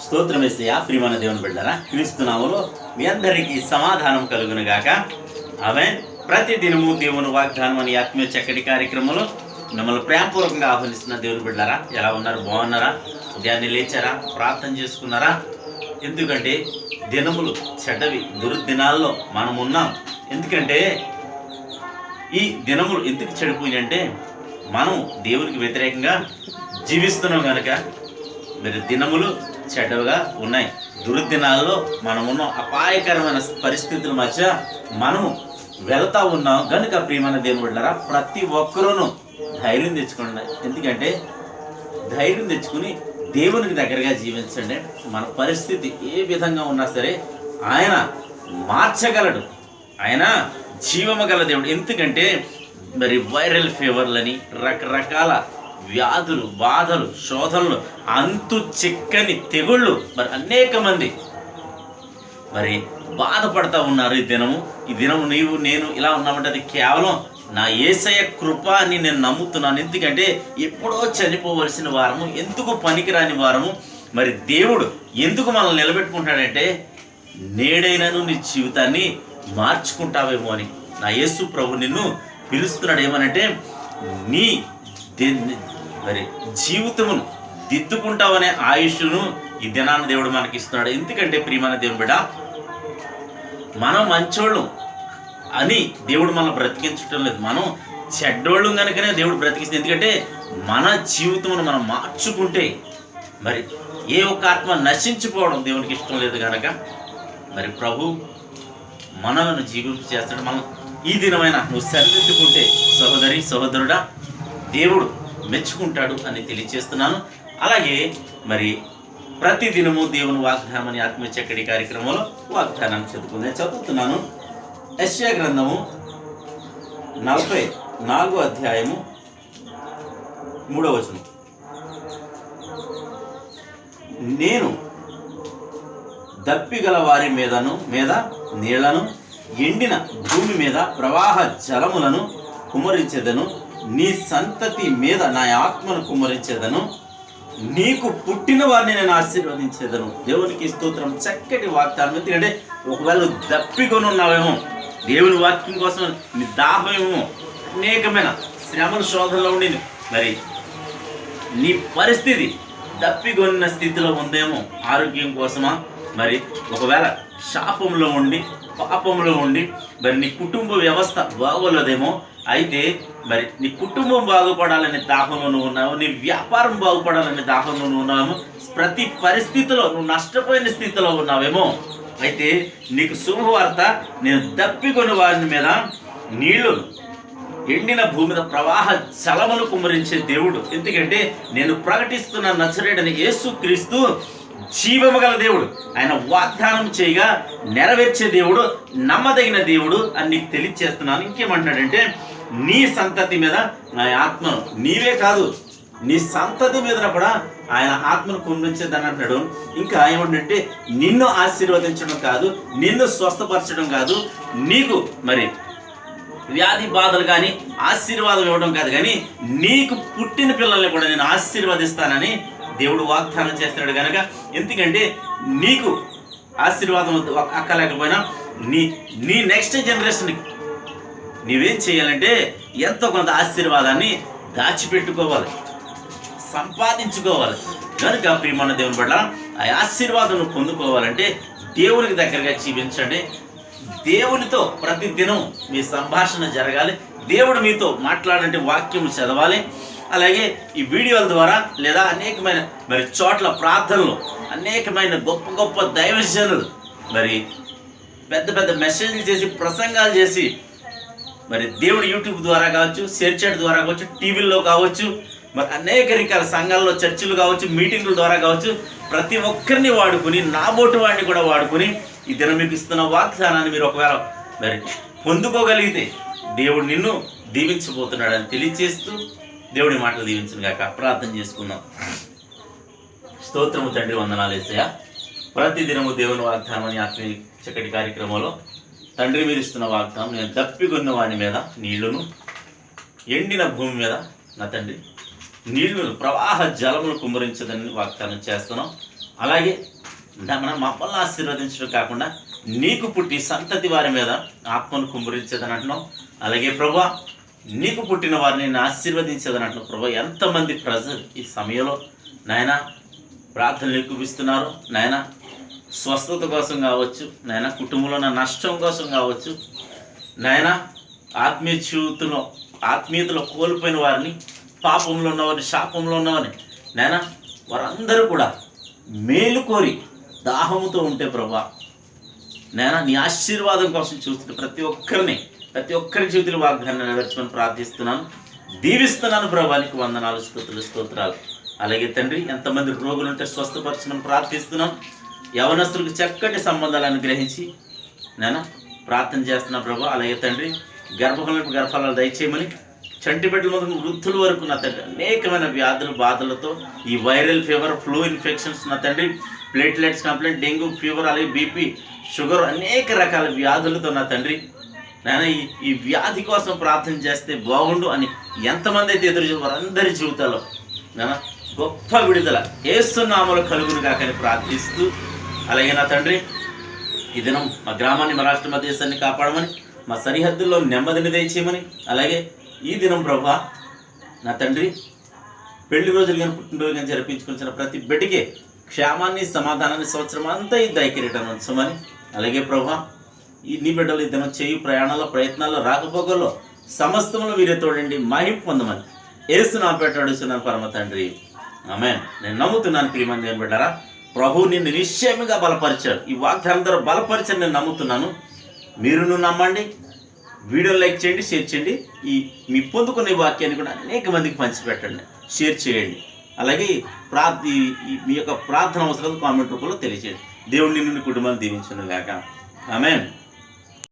స్తోత్రమేసయ్యా. ప్రియమైన దేవుని బిడ్డలారా, క్రీస్తు నామములో మీ అందరికీ సమాధానం కలుగును గాక. ఆమేన్. ప్రతి దినము దేవుని వాగ్దానం అని ఆత్మీయ చక్కటి కార్యక్రమంలో మిమ్మల్ని ప్రేమపూర్వకంగా ఆహ్వానిస్తున్న దేవుని బిడ్డలారా, ఎలా ఉన్నారు? బాగున్నారా? ఉదయాన్నే లేచారా? ప్రార్థన చేసుకున్నారా? ఎందుకంటే దినములు చెడ్డవి, దుర్దినాల్లో మనం ఉన్నాం. ఎందుకంటే ఈ దినములు ఎందుకు చెడిపోయినంటే మనం దేవునికి వ్యతిరేకంగా జీవిస్తున్నాం కనుక మరి దినములు చెడ్డగా ఉన్నాయి. దుర్దినాల్లో మనం ఉన్న అపాయకరమైన పరిస్థితుల మధ్య మనము వెళ్తా ఉన్నాం కనుక ప్రియమైన దేవుని బిడ్డలారా, ప్రతి ఒక్కరూను ధైర్యం తెచ్చుకోండి. ఎందుకంటే ధైర్యం తెచ్చుకుని దేవునికి దగ్గరగా జీవించండి. మన పరిస్థితి ఏ విధంగా ఉన్నా సరే ఆయన మార్చగలడు. ఆయన జీవము గల దేవుడు. ఎందుకంటే మరి వైరల్ ఫీవర్లని, రకరకాల వ్యాధులు, బాధలు, శోధనలు, అంతు చిక్కని తెగుళ్ళు, మరి అనేక మంది మరి బాధపడతా ఉన్నారు. ఈ దినము నీవు నేను ఇలా ఉన్నామంటే అది కేవలం నా యేసయ్య కృప అని నేను నమ్ముతున్నాను. ఎందుకంటే ఎప్పుడో చనిపోవలసిన వారము, ఎందుకు పనికిరాని వారము, మరి దేవుడు ఎందుకు మనల్ని నిలబెట్టుకుంటాడంటే నేడైనాను నీ జీవితాన్ని మార్చుకుంటావేమో అని. నా యేసు ప్రభు నిన్ను పిలుస్తున్నాడు. ఏమనంటే నీ మరి జీవితమును దిద్దుకుంటావనే ఆయుష్ను ఈ దినాన్ని దేవుడు మనకి ఇస్తున్నాడు. ఎందుకంటే ప్రియమైన దేవుని బిడ్డ, మనం మంచోళ్ళు అని దేవుడు మనల్ని బ్రతికించడం లేదు. మనం చెడ్డోళ్ళు కనుకనే దేవుడు బ్రతికిస్తుంది. ఎందుకంటే మన జీవితమును మనం మార్చుకుంటే మరి ఏ ఒక్క ఆత్మ నశించిపోవడం దేవునికి ఇష్టం లేదు కనుక మరి ప్రభు మనలను జీవింపు చేస్తాడు. మనం ఈ దినమైన నువ్వు సరిదిద్దుకుంటే సహోదరి, సహోదరుడా, దేవుడు మెచ్చుకుంటాడు అని తెలియజేస్తున్నాను. అలాగే మరి ప్రతి దినము దేవుని వాగ్దానం అని ఆత్మీయ చక్కటి కార్యక్రమంలో వాగ్దానాన్ని చదువుతున్నాను. యెషయా గ్రంథము 44వ అధ్యాయము 3వ వచనం. నేను దప్పిగల వారి మీద నీళ్లను, ఎండిన భూమి మీద ప్రవాహ జలములను కుమ్మరించెదను. నీ సంతతి మీద నా ఆత్మను కుమ్మరించెదను. నీకు పుట్టిన వారిని నేను ఆశీర్వదించేదను. దేవునికి స్తోత్రం. చక్కటి వాగ్దానం. ఎందుకంటే ఒకవేళ నువ్వు దప్పికొని ఉన్నావేమో, దేవుని వాక్యం కోసం నీ దాహమేమో, అనేకమైన శ్రమల శోధనలో ఉండి మరి నీ పరిస్థితి దప్పికొన్న స్థితిలో ఉందేమో, ఆరోగ్యం కోసమా, మరి ఒకవేళ శాపంలో ఉండి, పాపంలో ఉండి మరి నీ కుటుంబ వ్యవస్థ బాగోలేదేమో, అయితే మరి నీ కుటుంబం బాగుపడాలనే దాహంలో నువ్వు ఉన్నావు, నీ వ్యాపారం బాగుపడాలనే దాహంలో నువ్వు ఉన్నావేమో, ప్రతి పరిస్థితిలో నువ్వు నష్టపోయిన స్థితిలో ఉన్నావేమో, అయితే నీకు శుభవార్త, నేను దప్పికొని వారి మీద నీళ్లు, ఎండిన భూమి మీద ప్రవాహ జలములు కుమ్మరించే దేవుడు. ఎందుకంటే నేను ప్రకటిస్తున్న నజరేయుడైన యేసుక్రీస్తు జీవము గల దేవుడు. ఆయన వాగ్దానం చేయగా నెరవేర్చే దేవుడు, నమ్మదగిన దేవుడు అని నీకు తెలియజేస్తున్నాను. ఇంకేమంటున్నాడంటే నీ సంతతి మీద నా ఆత్మను, నీవే కాదు నీ సంతతి మీద కూడా ఆయన ఆత్మను కుమ్మరించేదని అంటున్నాడు. ఇంకా ఏమంటే నిన్ను ఆశీర్వదించడం కాదు, నిన్ను స్వస్థపరచడం కాదు, నీకు మరి వ్యాధి బాధలు కానీ ఆశీర్వాదం ఇవ్వడం కాదు, కానీ నీకు పుట్టిన పిల్లల్ని కూడా నేను ఆశీర్వదిస్తానని దేవుడు వాగ్దానం చేస్తున్నాడు కనుక. ఎందుకంటే నీకు ఆశీర్వాదం అక్కలేకపోయినా నీ నెక్స్ట్ జనరేషన్కి నీవేం చేయాలంటే ఎంతో కొంత ఆశీర్వాదాన్ని దాచిపెట్టుకోవాలి, సంపాదించుకోవాలి. కనుక ప్రియమైన దేవుని పట్ల ఆ ఆశీర్వాదం పొందుకోవాలంటే దేవునికి దగ్గరగా జీవించండి. దేవునితో ప్రతి దినం మీ సంభాషణ జరగాలి. దేవుడు మీతో మాట్లాడంటే వాక్యం చదవాలి. అలాగే ఈ వీడియోల ద్వారా లేదా అనేకమైన మరి చోట్ల ప్రార్థనలు, అనేకమైన గొప్ప గొప్ప దైవజనులు మరి పెద్ద పెద్ద మెసేజ్లు చేసి, ప్రసంగాలు చేసి మరి దేవుడు యూట్యూబ్ ద్వారా కావచ్చు, షేర్చాట్ ద్వారా కావచ్చు, టీవీల్లో కావచ్చు, మరి అనేక రకాల సంఘాల్లో, చర్చిలు కావచ్చు, మీటింగుల ద్వారా కావచ్చు, ప్రతి ఒక్కరిని వాడుకుని, నా బోటు వాడిని కూడా వాడుకుని ఈ దినం మీకు ఇస్తున్న వాగ్దానాన్ని మీరు ఒకవేళ మరి పొందుకోగలిగితే దేవుడు నిన్ను దీవించబోతున్నాడని తెలియజేస్తూ దేవుడి మాటలు దీవించను గాక. ప్రార్థన చేసుకుందాం. స్తోత్రము తండ్రి, వందనాలు యేసయ్యా. ప్రతి దినము దేవుని వాగ్దానం అని ఆత్మీయ చక్కటి కార్యక్రమంలో తండ్రి మీరు ఇస్తున్న వాగ్దానం, నేను దప్పికొన్న వాని మీద నీళ్లును, ఎండిన భూమి మీద నా తండ్రి నీళ్లను, ప్రవాహ జలమును కుమ్మరించదని వాగ్దానం చేస్తున్నాం. అలాగే మమ్మల్ని ఆశీర్వదించడం కాకుండా నీకు పుట్టి సంతతి వారి మీద ఆత్మను కుమ్మరించేదని అంటున్నావు. అలాగే ప్రభా నీకు పుట్టిన వారిని నేను ఆశీర్వదించేదని అంటున్నావు. ప్రభా ఎంతమంది ప్రజలు ఈ సమయంలో నాయన ప్రార్థనలు ఎక్కువిస్తున్నారు నాయన, స్వస్థత కోసం కావచ్చు నాయన, కుటుంబంలో ఉన్న నష్టం కోసం కావచ్చు నాయన, ఆత్మీయతలో కోల్పోయిన వారిని, పాపంలో ఉన్నవారిని, శాపంలో ఉన్నవారిని నాయన, వారందరూ కూడా మేలు కోరి దాహముతో ఉంటే ప్రభా నాయన నీ ఆశీర్వాదం కోసం చూస్తున్న ప్రతి ఒక్కరి జీవితంలో వాగ్దానం నెరవేర్చమని ప్రార్థిస్తున్నాను, దీవిస్తున్నాను ప్రభా. నీకు వందనాలు, స్తోత్రాలు. అలాగే తండ్రి ఎంతమంది రోగులు ఉంటే స్వస్థపరచమని ప్రార్థిస్తున్నాను. యవనస్తులకు చక్కటి సంబంధాలు అనుగ్రహించి నేను ప్రార్థన చేస్తున్నా ప్రభా. అలాగే తండ్రి గర్భఫలాలు దయచేయమని, చంటి బిడ్డల మొదలు వృద్ధుల వరకు నా తండ్రి అనేకమైన వ్యాధులు బాధలతో ఈ వైరల్ ఫీవర్, ఫ్లూ ఇన్ఫెక్షన్స్ నా తండ్రి, ప్లేట్లెట్స్ కంప్లైంట్, డెంగ్యూ ఫీవర్, అలాగే బీపీ, షుగర్, అనేక రకాల వ్యాధులతో నా తండ్రి నేను ఈ వ్యాధి కోసం ప్రార్థన చేస్తే బాగుండు అని ఎంతమంది అయితే ఎదురు వారందరి జీవితాల్లో నేను గొప్ప విడుదల యేసు నామములో కలుగును కాకని ప్రార్థిస్తూ, అలాగే నా తండ్రి ఈ దినం మా గ్రామాన్ని, మా రాష్ట్ర, మా దేశాన్ని కాపాడమని, మా సరిహద్దుల్లో నెమ్మదిని దయచేయమని, అలాగే ఈ దినం ప్రభా నా తండ్రి పెళ్లి రోజులు కానీ పుట్టినరోజు కానీ జరిపించుకున్న ప్రతి బిడ్డకే క్షేమాన్ని, సమాధానాన్ని సంవత్సరం అంతా ఈ దయకిరీటం ఉంచమని, అలాగే ప్రభా ఈ నీ బిడ్డలు ఈ దినం చేయు ప్రయాణాల్లో, ప్రయత్నాల్లో, రాకపోకల్లో సమస్తంలో వీరే తోడండి మహిమ పొందమని యేసు నామమున పేరట అడుగుతున్నాను పరమ తండ్రి, ఆమేన్. నేను నమ్ముతున్నాను ప్రియమైన దేవుని బిడ్డలారా, ప్రభు నిన్ను నిశ్చయముగా బలపరిచాడు. ఈ వాగ్దానం ద్వారా బలపరిచాడు నేను నమ్ముతున్నాను. మీరు నమ్మండి, వీడియో లైక్ చేయండి, షేర్ చేయండి. మీ పొందుకునే వాక్యాన్ని కూడా అనేక మందికి పంచిపెట్టండి, షేర్ చేయండి. అలాగే మీ యొక్క ప్రార్థన అవసరాలు కామెంట్ రూపంలో తెలియజేయండి. దేవుడు నిన్ను కుటుంబాన్ని దీవించును గాక, ఆమేన్.